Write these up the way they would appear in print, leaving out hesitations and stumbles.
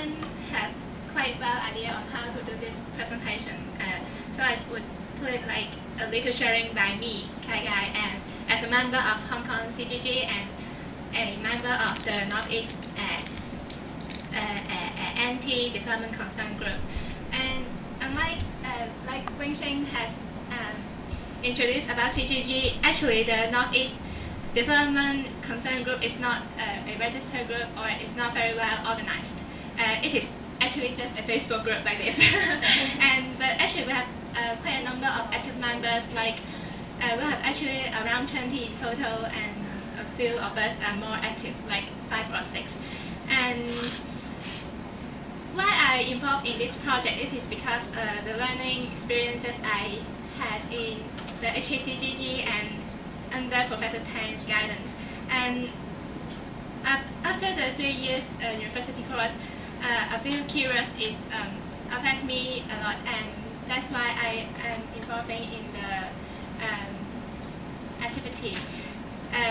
didn't have quite well idea on how to do this presentation, so I would put it like a little sharing by me, Kai Gai, and as a member of Hong Kong CGG and a member of the Northeast Anti-Development Concern Group. And like Wing Sheng has introduced about CGG, actually the Northeast Development Concern Group is not a registered group, or it's not very well organized. It is actually just a Facebook group like this. But actually we have quite a number of active members, like we have actually around 20 total, and a few of us are more active, like 5 or 6. And why I involved in this project, it is because the learning experiences I had in the HKCGG and under Professor Tang's guidance. And after the 3 years university course, I feel curious is affect me a lot, and that's why I am involving in the activity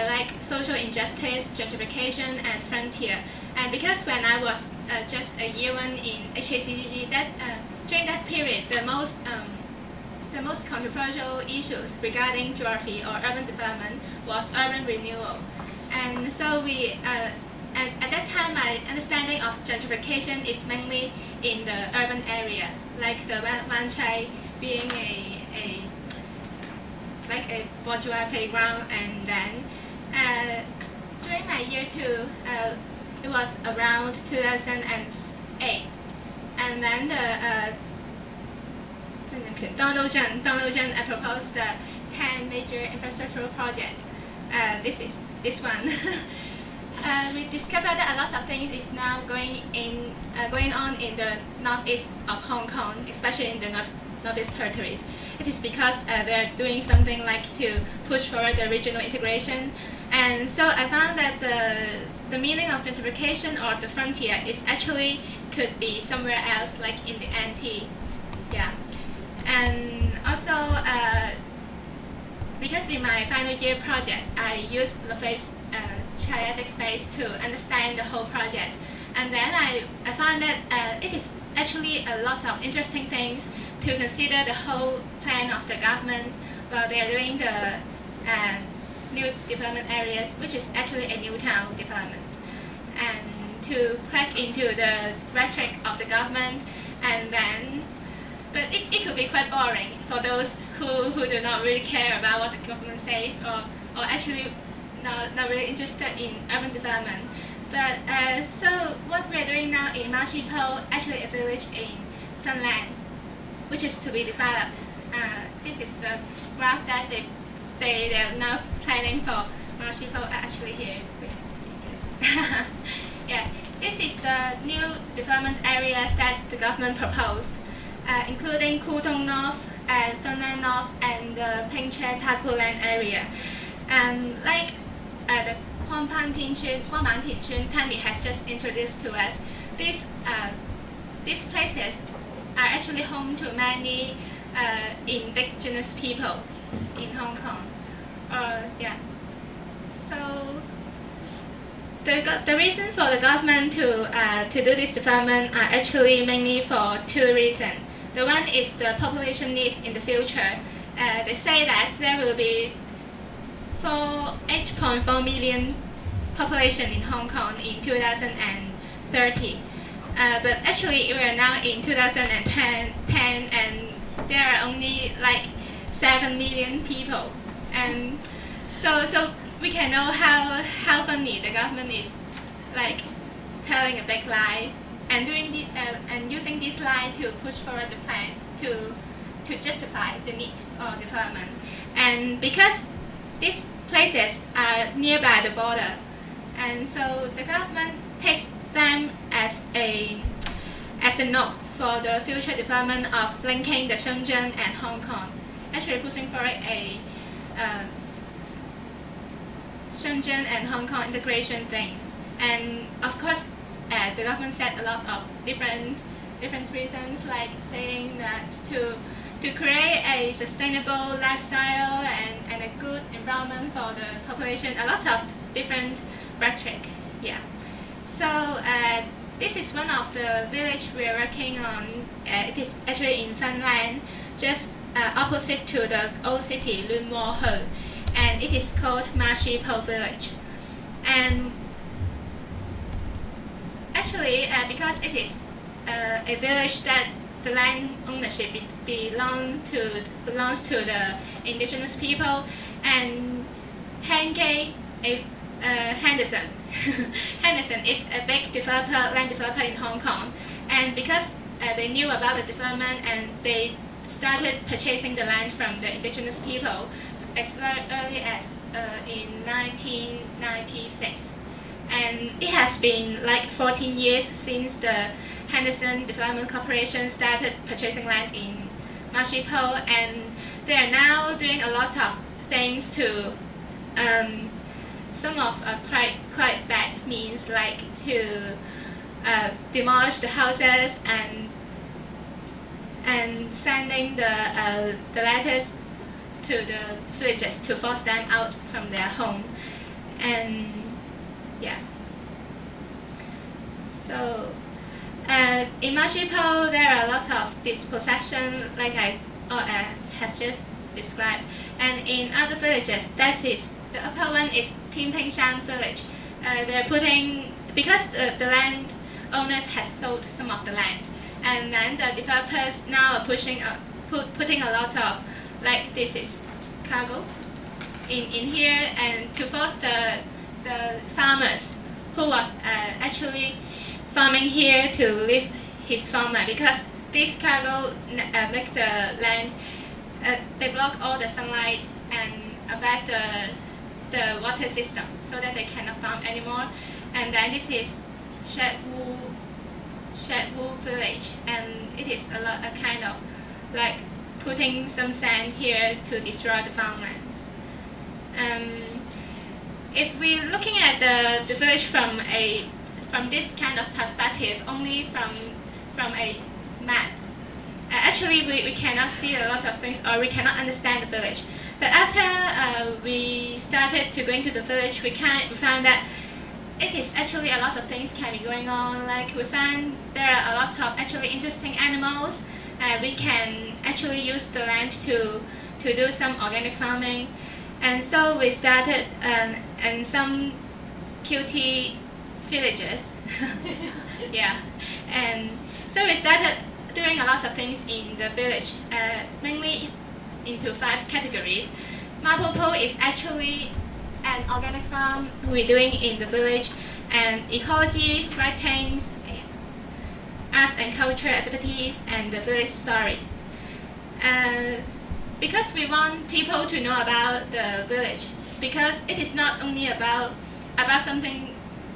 like social injustice, gentrification, and frontier. And because when I was just a year 1 in HKCGG, that during that period, the most controversial issues regarding geography or urban development was urban renewal. And so we, and at that time, my understanding of gentrification is mainly in the urban area, like the Wan Chai being like a bourgeois playground. And then during my year 2, it was around 2008, and then the Donald Zheng proposed the 10 major infrastructural projects. This one. We discovered that a lot of things is now going on in the northeast of Hong Kong, especially in the Northeast Territories. It is because they're doing something like to push forward the regional integration. And so I found that the meaning of gentrification or the frontier is actually could be somewhere else, like in the NT. Yeah. And also, because in my final year project, I used Lefebvre's triadic space to understand the whole project. And then I found that it is actually a lot of interesting things to consider the whole plan of the government while they are doing the new development areas, which is actually a new town development. And to crack into the rhetoric of the government, and then, but it could be quite boring for those who do not really care about what the government says, or actually not really interested in urban development. But so what we're doing now in Marshy Po, actually a village in Finland, which is to be developed. This is the graph that they are now planning for Marshy Po. Actually here. Yeah, this is the new development areas that the government proposed, including Kutong North and Finland North and the Pingche Taku Land area. And like the Guangman Tinchun, Tammy has just introduced to us, these places are actually home to many indigenous people in Hong Kong. Yeah. So the reason for the government to do this development are actually mainly for 2 reasons. The one is the population needs in the future. They say that there will be 8.4 million population in Hong Kong in 2030. But actually we are now in 2010 and there are only like 7 million people. And so we can know how funny the government is, like telling a big lie and doing this, and using this lie to push forward the plan to justify the need of development. And because these places are nearby the border, and so the government takes them as a note for the future development of linking the Shenzhen and Hong Kong, actually pushing for a Shenzhen and Hong Kong integration thing. And of course, the government said a lot of different reasons, like saying that to create a sustainable lifestyle and a good environment for the population, a lot of different rhetoric. Yeah. So this is one of the village we are working on. It is actually in Finland, just opposite to the old city Lunmoho, and it is called Mashipo village. And actually, because it is a village that the land ownership belongs to the indigenous people, and Henderson Henderson is a big land developer in Hong Kong, and because they knew about the development and they started purchasing the land from the indigenous people as early as in 1996. And it has been like 14 years since the Henderson Development Corporation started purchasing land in Mashipo, and they are now doing a lot of things to some of quite bad means, like to demolish the houses and sending the letters to the villagers to force them out from their home. And yeah, so in Mashipo there are a lot of dispossession, like I has just described, and in other villages, that is the upper one is Tim Ping Shan village. They're putting, because the land owners has sold some of the land, and then the developers now are putting a lot of, like, this is cargo in here, and to force the farmers who was actually farming here to leave his farmland, because this cargo make the land, they block all the sunlight and affect the water system, so that they cannot farm anymore. And then this is Shetwu village, and it is a kind of like putting some sand here to destroy the farmland. If we're looking at the village from this kind of perspective, only from a map, actually we cannot see a lot of things, or we cannot understand the village. But after we started to go into the village, we found that it is actually a lot of things can be going on. Like, we found there are a lot of actually interesting animals. We can actually use the land to do some organic farming. And so we started and some QT villages. Yeah, and so we started doing a lot of things in the village, mainly into 5 categories. Mapopo is actually an organic farm we're doing in the village, and ecology, writings, arts and culture activities, and the village story. Because we want people to know about the village, because it is not only about something,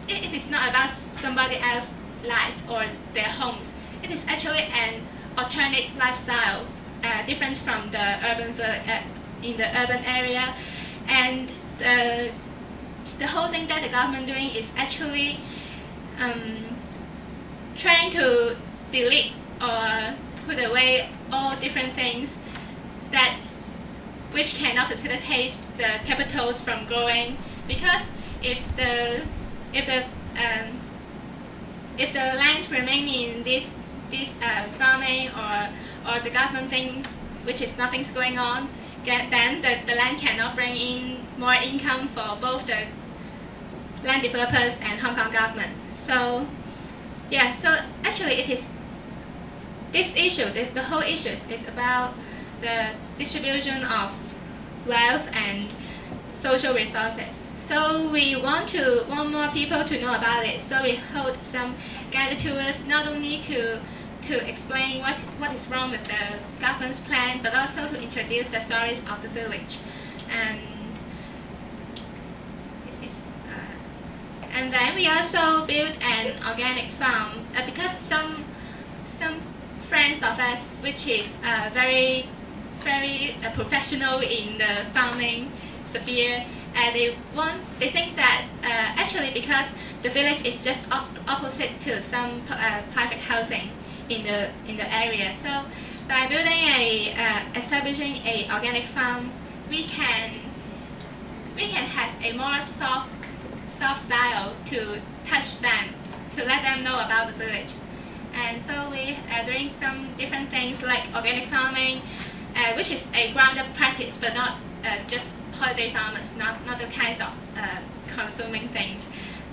it is not about somebody else's life or their homes. It is actually an alternate lifestyle, different from the urban in the urban area. And the whole thing that the government doing is actually trying to delete or put away all different things which cannot facilitate the capitals from growing. Because if the land remain in this farming or the government things, which is nothing's going on, then the land cannot bring in more income for both the land developers and Hong Kong government. So yeah, so actually it is this issue, the whole issue is about the distribution of wealth and social resources. So we want more people to know about it. So we hold some guided tours, not only to explain what is wrong with the government's plan, but also to introduce the stories of the village. And this is, and then we also built an organic farm, because some friends of us, which is very professional in the farming sphere, they think that actually, because the village is just opposite to some private housing in the area, so by building establishing a organic farm, we can have a more soft style to touch them, to let them know about the village. And so we are doing some different things like organic farming, which is a ground-up practice, but not just holiday farmers, not the kinds of consuming things.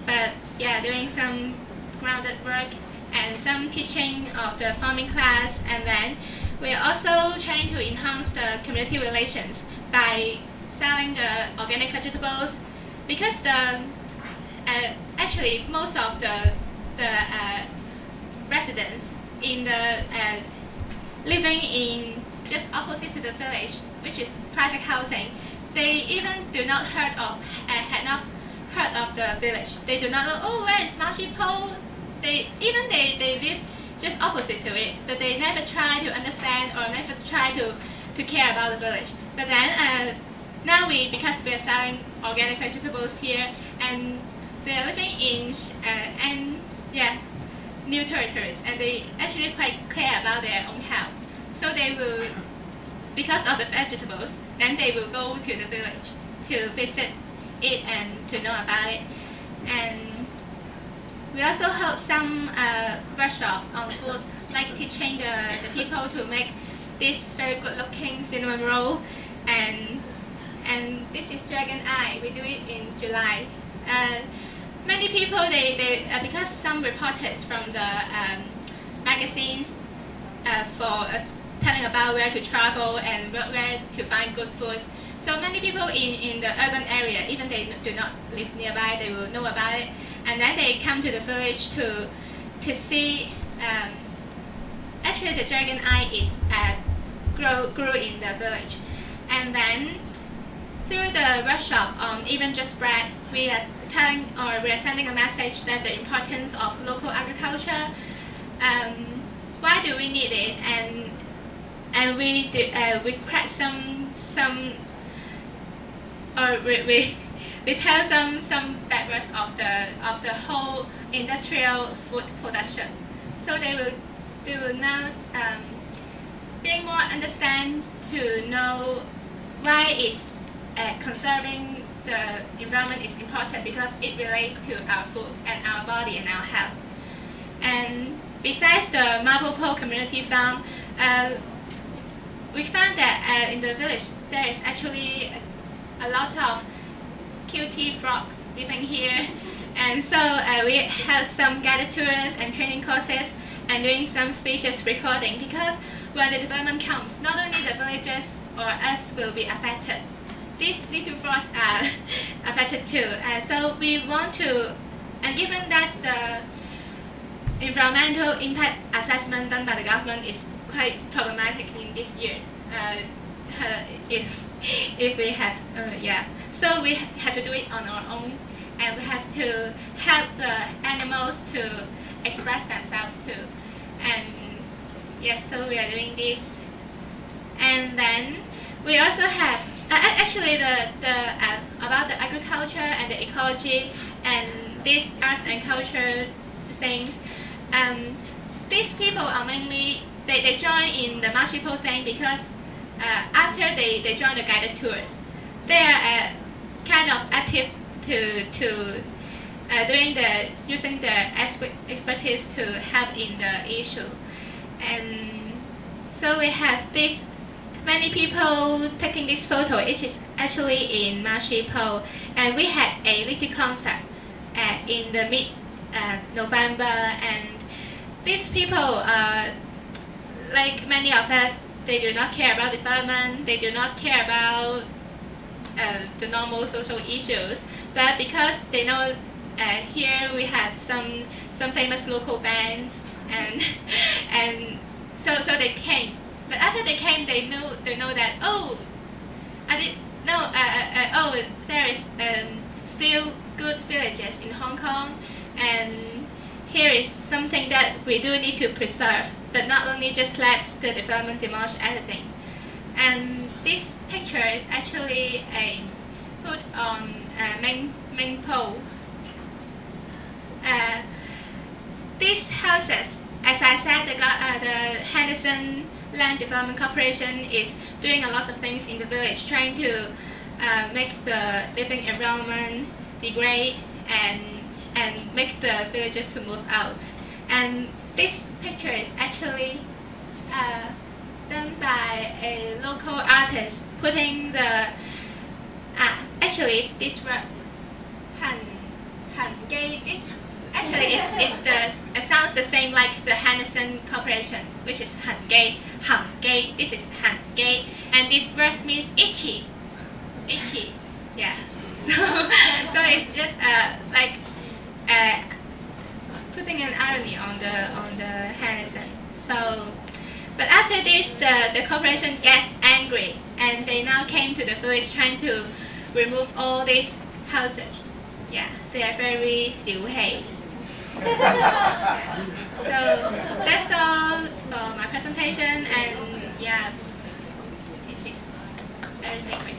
But yeah, doing some grounded work and some teaching of the farming class. And then we're also trying to enhance the community relations by selling the organic vegetables, because actually most of the residents in the living in just opposite to the village, which is private housing, they even do not had not heard of the village. They do not know, oh, where is Marshy Pole? They live just opposite to it, but they never try to understand or never try to care about the village. But then now because we are selling organic vegetables here, and they are living in new territories, and they actually quite care about their own health. So they will, because of the vegetables, then they will go to the village to visit it and to know about it. And we also hold some workshops on food, like teaching the people to make this very good looking cinnamon roll. And this is dragon eye. We do it in July. Many people, because some reporters from the magazines for telling about where to travel and where to find good foods. So many people in the urban area, even they do not live nearby, they will know about it. And then they come to the village to see. Actually, the dragon eye is grew in the village. And then through the workshop on even just bread, we are sending a message that the importance of local agriculture. Why do we need it? And we crack we tell some backwards of the whole industrial food production. So they will now being more understand to know why is conserving the environment is important, because it relates to our food and our body and our health. And besides the Marble Pole Community Farm, we found that in the village there is actually a lot of cutie frogs living here. And so we have some guided tours and training courses and doing some species recording, because when the development comes, not only the villagers or us will be affected, these little frogs are affected too. So we want to, and given that the environmental impact assessment done by the government is quite problematic in these years, if we have, so we have to do it on our own, and we have to help the animals to express themselves too. And yeah, so we are doing this. And then we also have actually about the agriculture and the ecology and these arts and culture things. These people are mainly they join in the Marshy Pole thing because after they join the guided tours, they are kind of active to using their expertise to help in the issue. And so we have this many people taking this photo. It is actually in Marshy Pole, and we had a little concert in the mid-November. And these people, like many of us, they do not care about development. They do not care about the normal social issues. But because they know here we have some famous local bands, and so they came. But after they came, they know that there is still good villages in Hong Kong, and here is something that we do need to preserve, but not only just let the development demolish everything. And this picture is actually put on main pole. These houses, as I said, the Henderson Land Development Corporation is doing a lot of things in the village, trying to make the living environment degrade and and make the villagers to move out. And this picture is actually done by a local artist, putting the actually this Han Gate. This actually it sounds the same like the Henderson Corporation, which is Han Gate. This is Han Gate, and this word means itchy. Yeah. So it's just like putting an irony on the Henderson. So, but after this, the corporation gets angry, and they now came to the village trying to remove all these houses. Yeah, they are very 小氣. So that's all for my presentation, and yeah, this is everything.